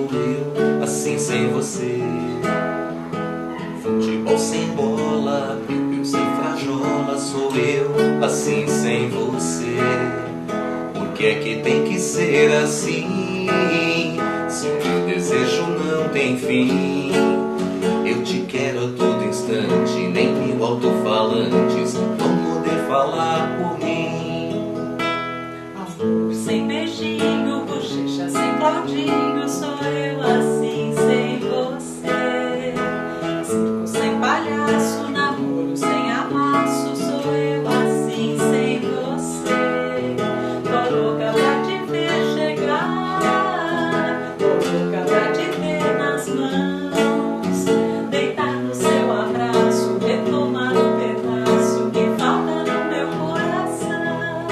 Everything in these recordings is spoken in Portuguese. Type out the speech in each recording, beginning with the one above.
sou eu, assim sem você. Futebol sem bola, piu-piu sem frajola, sou eu, assim sem você. Por que é que tem que ser assim? Se o meu desejo não tem fim. Eu te quero a todo instante, nem mil alto-falantes vão poder falar por mim. Amor sem beijinho, bochecha sem Claudinho, sou eu assim sem você. Circo sem palhaço, namoro sem amasso, sou eu assim sem você. Tô louca pra te ver chegar, tô louca pra te ter nas mãos, deitar no seu abraço, retomar o pedaço que falta no meu coração.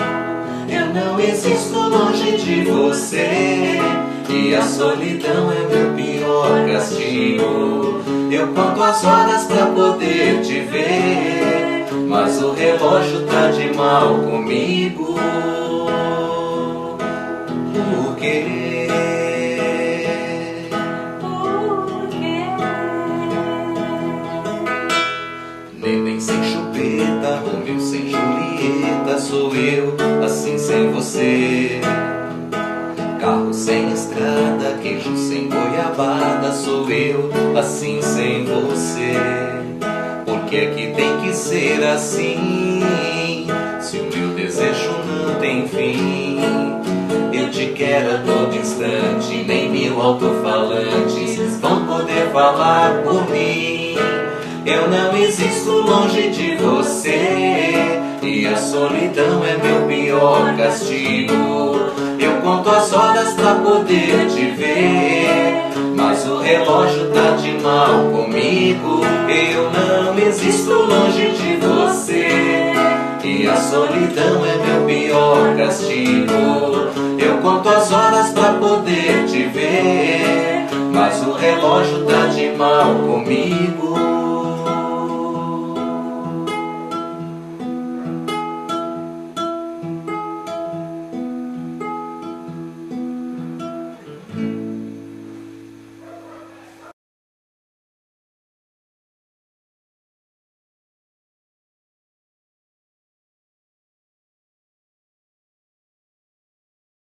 Eu não existo longe de você, e a solidão é meu pior castigo. Eu conto as horas pra poder te ver, mas o relógio tá de mal comigo. Por quê? Por quê? Neném sem chupeta, Romeu sem Julieta, sou eu, assim sem você. Carro sem estrada, queijo sem goiabada, sou eu, assim sem você. Por que é que tem que ser assim? Se o meu desejo não tem fim. Eu te quero a todo instante, nem mil alto-falantes vão poder falar por mim. Eu não existo longe de você, e a solidão é meu pior castigo. Eu conto as horas pra poder te ver, mas o relógio tá de mal comigo. Eu não existo longe de você, e a solidão é meu pior castigo. Eu conto as horas pra poder te ver, mas o relógio tá de mal comigo.